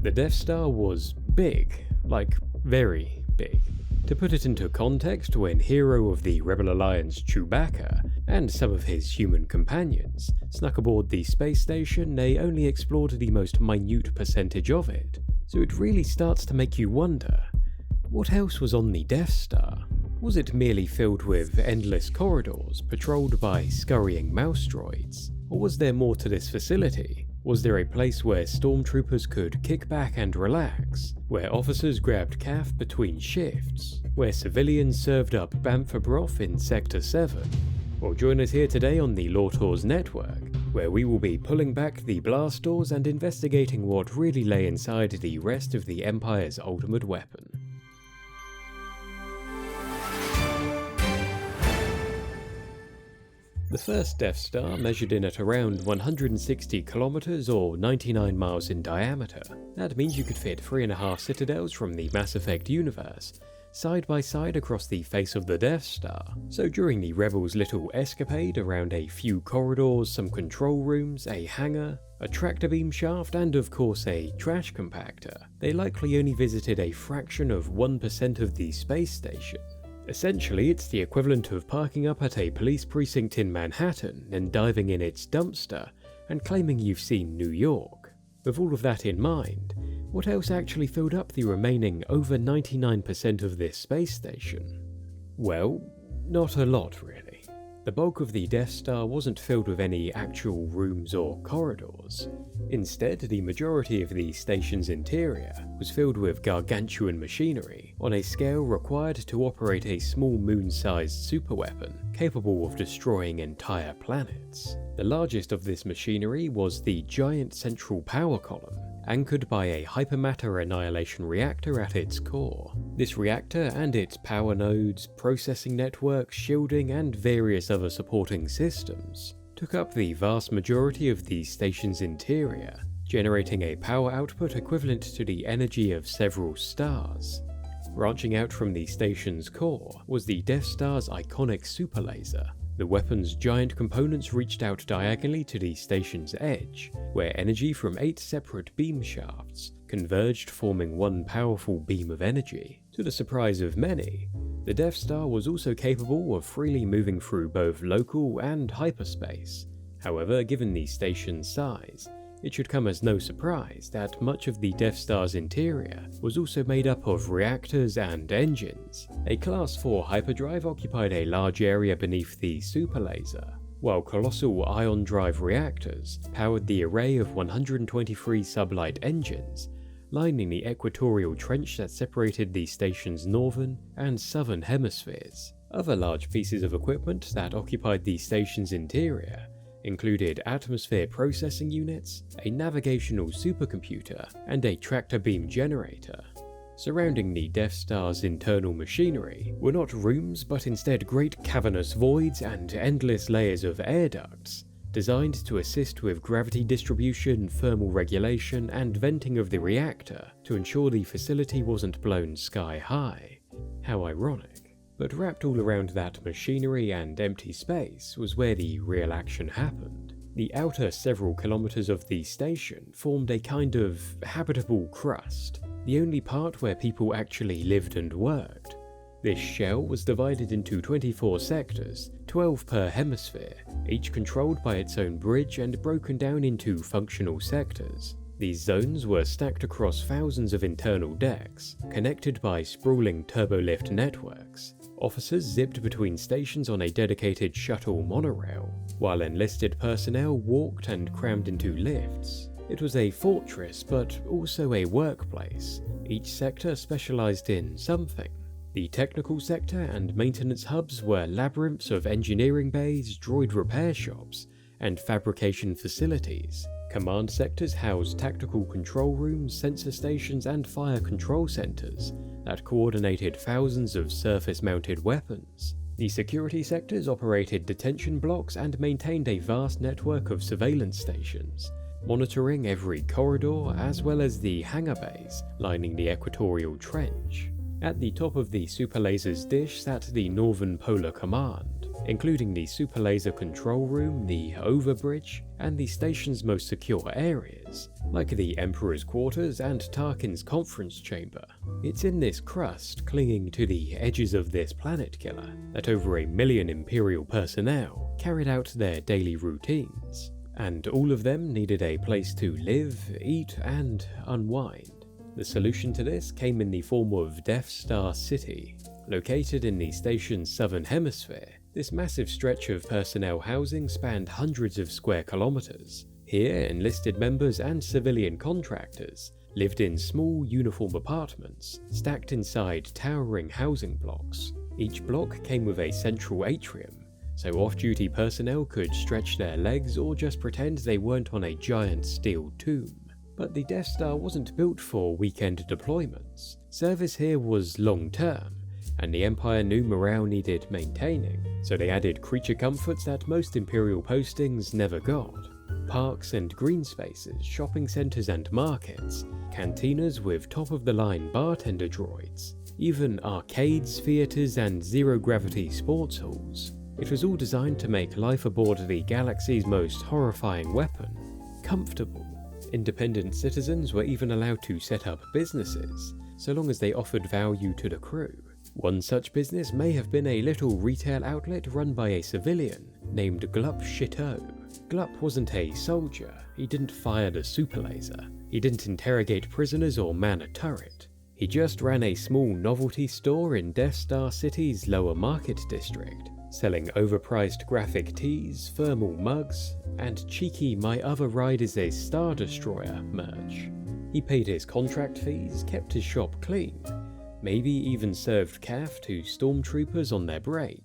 The Death Star was big, like very big. To put it into context, when hero of the Rebel Alliance Chewbacca and some of his human companions snuck aboard the space station, they only explored the most minute percentage of it. So it really starts to make you wonder, what else was on the Death Star? Was it merely filled with endless corridors patrolled by scurrying mouse droids? Or was there more to this facility? Was there a place where stormtroopers could kick back and relax, where officers grabbed caf between shifts, where civilians served up bantha broth in Sector 7? Well, join us here today on the Lawtors Network, where we will be pulling back the blast doors and investigating what really lay inside the rest of the Empire's ultimate weapon. The first Death Star measured in at around 160 kilometers or 99 miles in diameter. That means you could fit 3.5 citadels from the Mass Effect universe side by side across the face of the Death Star. So during the Rebels' little escapade around a few corridors, some control rooms, a hangar, a tractor beam shaft, and of course a trash compactor, they likely only visited a fraction of 1% of the space station. Essentially, it's the equivalent of parking up at a police precinct in Manhattan and diving in its dumpster and claiming you've seen New York. With all of that in mind, what else actually filled up the remaining over 99% of this space station? Well, not a lot really. The bulk of the Death Star wasn't filled with any actual rooms or corridors. Instead, the majority of the station's interior was filled with gargantuan machinery on a scale required to operate a small moon-sized superweapon capable of destroying entire planets. The largest of this machinery was the giant central power column, anchored by a hypermatter annihilation reactor at its core. This reactor and its power nodes, processing networks, shielding, and various other supporting systems took up the vast majority of the station's interior, generating a power output equivalent to the energy of several stars. Branching out from the station's core was the Death Star's iconic superlaser. The weapon's giant components reached out diagonally to the station's edge, where energy from 8 separate beam shafts converged, forming one powerful beam of energy. To the surprise of many, the Death Star was also capable of freely moving through both local and hyperspace. However, given the station's size, it should come as no surprise that much of the Death Star's interior was also made up of reactors and engines. A Class 4 hyperdrive occupied a large area beneath the superlaser, while colossal ion drive reactors powered the array of 123 sublight engines lining the equatorial trench that separated the station's northern and southern hemispheres. Other large pieces of equipment that occupied the station's interior included atmosphere processing units, a navigational supercomputer, and a tractor beam generator. Surrounding the Death Star's internal machinery were not rooms, but instead great cavernous voids and endless layers of air ducts, designed to assist with gravity distribution, thermal regulation, and venting of the reactor to ensure the facility wasn't blown sky high. How ironic. But wrapped all around that machinery and empty space was where the real action happened. The outer several kilometers of the station formed a kind of habitable crust, the only part where people actually lived and worked. This shell was divided into 24 sectors, 12 per hemisphere, each controlled by its own bridge and broken down into functional sectors. These zones were stacked across thousands of internal decks, connected by sprawling turbolift networks. Officers zipped between stations on a dedicated shuttle monorail, while enlisted personnel walked and crammed into lifts. It was a fortress, but also a workplace, each sector specialized in something. The technical sector and maintenance hubs were labyrinths of engineering bays, droid repair shops, and fabrication facilities. Command sectors housed tactical control rooms, sensor stations, and fire control centers that coordinated thousands of surface-mounted weapons. The security sectors operated detention blocks and maintained a vast network of surveillance stations, monitoring every corridor as well as the hangar bays lining the equatorial trench. At the top of the superlaser's dish sat the Northern Polar Command, including the superlaser control room, the overbridge, and the station's most secure areas, like the Emperor's quarters and Tarkin's conference chamber. It's in this crust, clinging to the edges of this planet killer, that over 1 million Imperial personnel carried out their daily routines, and all of them needed a place to live, eat, and unwind. The solution to this came in the form of Death Star City. Located in the station's southern hemisphere, this massive stretch of personnel housing spanned hundreds of square kilometers. Here, enlisted members and civilian contractors lived in small uniform apartments, stacked inside towering housing blocks. Each block came with a central atrium, so off-duty personnel could stretch their legs or just pretend they weren't on a giant steel tomb. But the Death Star wasn't built for weekend deployments. Service here was long-term, and the Empire knew morale needed maintaining, so they added creature comforts that most Imperial postings never got. Parks and green spaces, shopping centres and markets, cantinas with top-of-the-line bartender droids, even arcades, theatres and zero-gravity sports halls. It was all designed to make life aboard the galaxy's most horrifying weapon comfortable. Independent citizens were even allowed to set up businesses, so long as they offered value to the crew. One such business may have been a little retail outlet run by a civilian named Glup Shito. Glup wasn't a soldier, he didn't fire the superlaser, he didn't interrogate prisoners or man a turret. He just ran a small novelty store in Death Star City's lower market district, selling overpriced graphic tees, thermal mugs, and cheeky "My Other Ride is a Star Destroyer" merch. He paid his contract fees, kept his shop clean, maybe even served calf to stormtroopers on their break,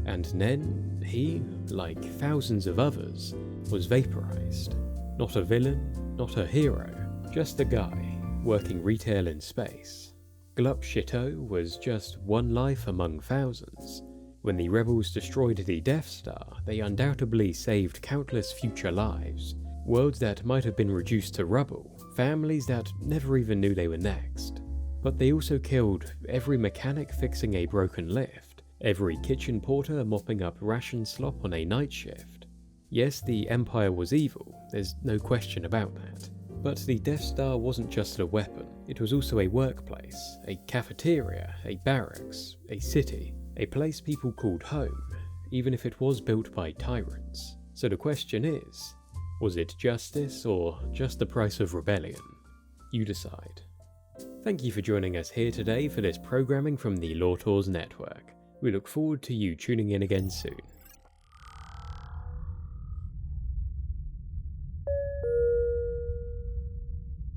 and then he, like thousands of others, was vaporized. Not a villain, not a hero, just a guy working retail in space. Glup Shito was just one life among thousands. When the rebels destroyed the Death Star, they undoubtedly saved countless future lives, worlds that might have been reduced to rubble, families that never even knew they were next. But they also killed every mechanic fixing a broken lift, every kitchen porter mopping up ration slop on a night shift. Yes, the Empire was evil, there's no question about that. But the Death Star wasn't just a weapon, it was also a workplace, a cafeteria, a barracks, a city, a place people called home, even if it was built by tyrants. So the question is, was it justice or just the price of rebellion? You decide. Thank you for joining us here today for this programming from the Lortors Network. We look forward to you tuning in again soon.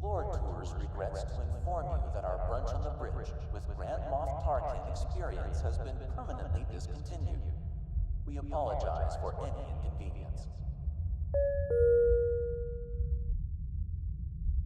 Lortors regrets to inform you that our brunch on the bridge with Grand Moff Tarkin experience has been permanently discontinued. We apologize for any inconvenience.